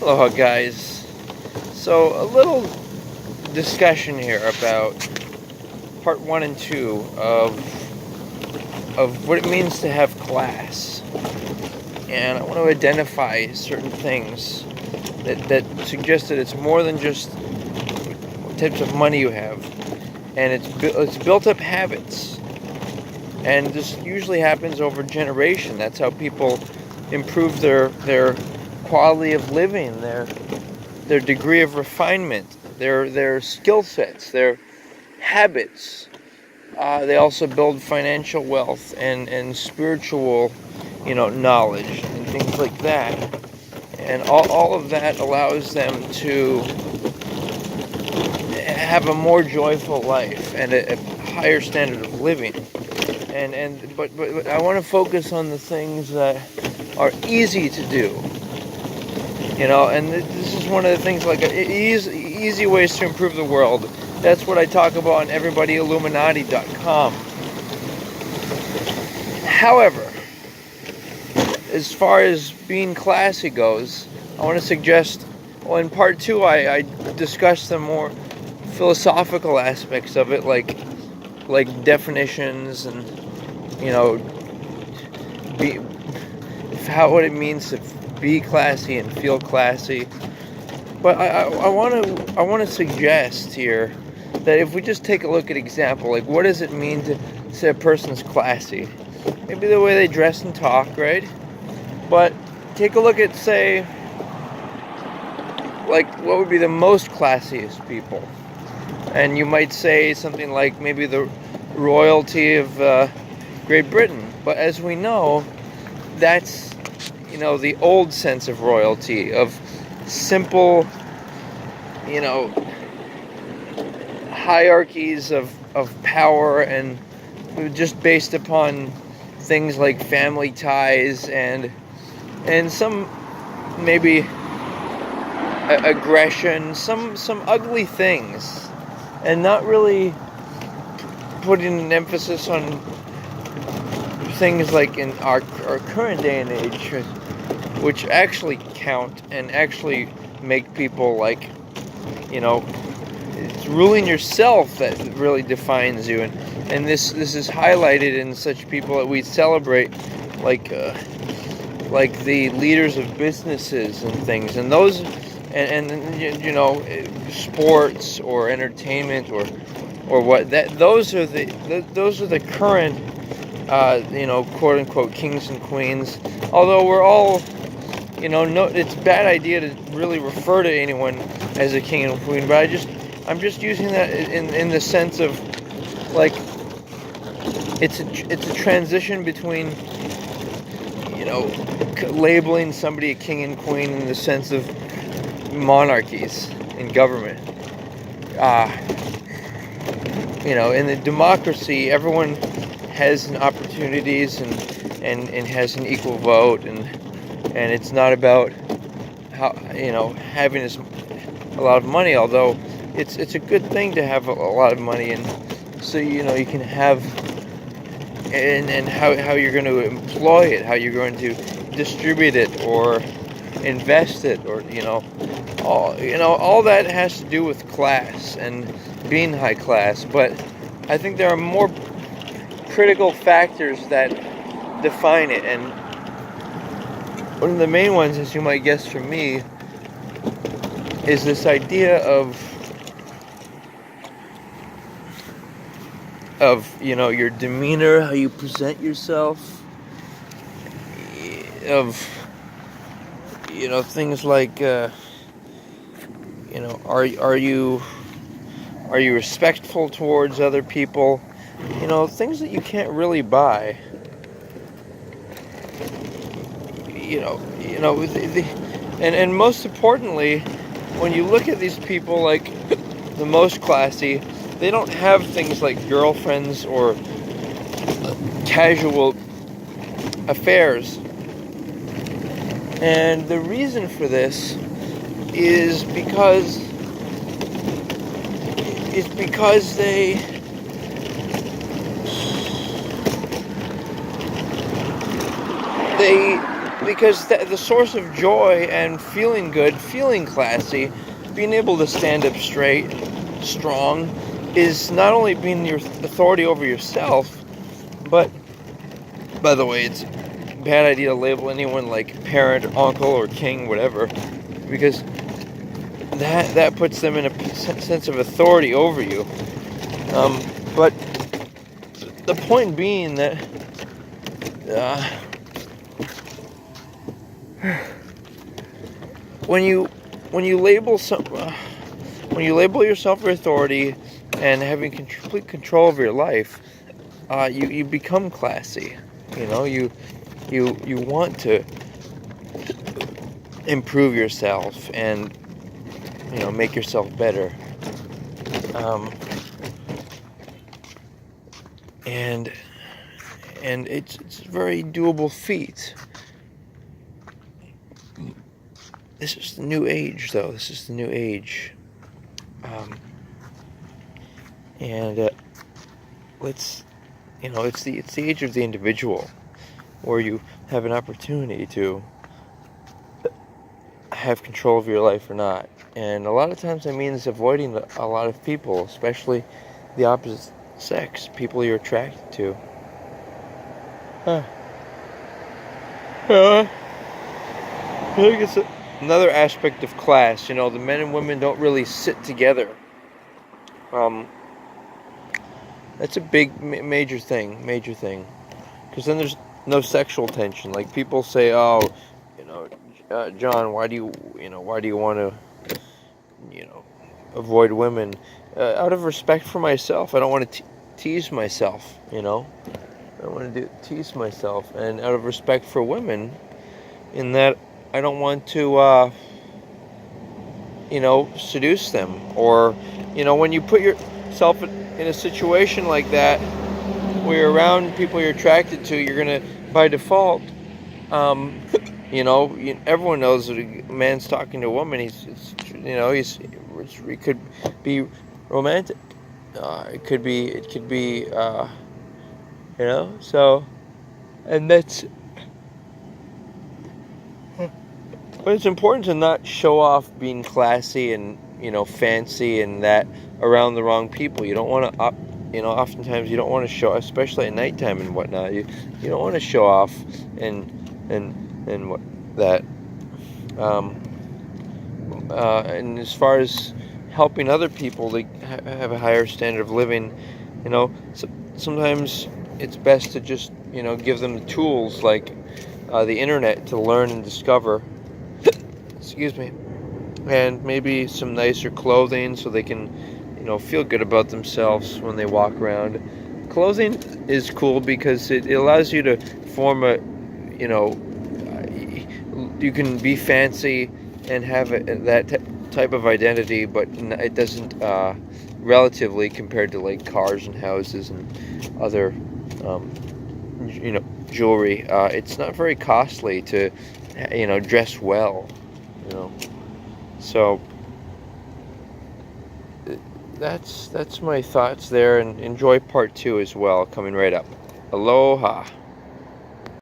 Aloha, guys. So, a little discussion here about part one and two of what it means to have class. And I want to identify certain things that suggest that it's more than just what types of money you have. And it's built up habits. And this usually happens over generation. That's how people improve their quality of living, their degree of refinement, their skill sets, their habits. They also build financial wealth and spiritual, knowledge and things like that. And all of that allows them to have a more joyful life and a higher standard of living. But I want to focus on the things that are easy to do. And this is one of the things, like easy ways to improve the world. That's what I talk about on everybodyilluminati.com. However, as far as being classy goes, I want to suggest, in part two, I discussed the more philosophical aspects of it, like definitions and, what it means to be classy and feel classy. But I want to suggest here that if we just take a look at example, like what does it mean to say a person's classy? Maybe the way they dress and talk, right? But take a look at, say, like what would be the most classiest people? And you might say something like maybe the royalty of Great Britain. But as we know, that's the old sense of royalty, of simple, hierarchies of power, and just based upon things like family ties and some maybe aggression, some ugly things, and not really putting an emphasis on things like in our current day and age, which actually count and actually make people like, it's ruling yourself that really defines you, and this is highlighted in such people that we celebrate, like the leaders of businesses and things, and those, and sports or entertainment or what that those are the current quote unquote kings and queens. Although we're all, no, it's a bad idea to really refer to anyone as a king and queen. But I'm just using that in the sense of, like, it's a transition between, labeling somebody a king and queen in the sense of monarchies in government. In the democracy, everyone has an opportunities and has an equal vote, and it's not about how, having a lot of money, although it's a good thing to have a lot of money, and so you can have, and how you're going to employ it, how you're going to distribute it or invest it, or all that has to do with class and being high class. But I think there are more critical factors that define it, and one of the main ones, as you might guess from me, is this idea of your demeanor, how you present yourself, of things like are you respectful towards other people, things that you can't really buy. And most importantly, when you look at these people, like the most classy, they don't have things like girlfriends or casual affairs. And the reason for this is because they because the source of joy and feeling good, feeling classy, being able to stand up straight, strong, is not only being your authority over yourself, but, by the way, it's a bad idea to label anyone like parent, or uncle, or king, whatever, because that puts them in a sense of authority over you. But the point being that when you label when you label yourself your authority and having complete control of your life, you become classy. You know, you want to improve yourself and, you know, make yourself better. And it's a very doable feat. This is the new age, though. This is the new age. And let's, you know, it's the age of the individual, where you have an opportunity to have control of your life or not. And a lot of times that means avoiding a lot of people, especially the opposite sex, people you're attracted to. I think it's another aspect of class. You know, the men and women don't really sit together. That's a big, major thing. Because then there's no sexual tension. Like, people say, "Oh, you know, John, why do you want to, you know, avoid women?" Out of respect for myself. I don't want to tease myself. You know, I don't want to tease myself, and out of respect for women, in that I don't want to, you know, seduce them, or, you know, when you put yourself in a situation like that, where you're around people you're attracted to, you're gonna, by default, you know, everyone knows that a man's talking to a woman. He could be romantic. It could be, you know. So, and that's. But it's important to not show off being classy and, you know, fancy and that around the wrong people. You don't want to, you know, oftentimes you don't want to show, especially at nighttime and whatnot. You don't want to show off and what that. And as far as helping other people to have a higher standard of living, you know, sometimes it's best to just, you know, give them the tools like the internet to learn and discover. Excuse me. And maybe some nicer clothing so they can, you know, feel good about themselves when they walk around. Clothing is cool because it allows you to form a, you know, you can be fancy and have that type of identity, but it doesn't, relatively, compared to like cars and houses and other, you know, jewelry. It's not very costly to, you know, dress well. You know, so that's my thoughts there, and enjoy part 2 as well, coming right up. Aloha.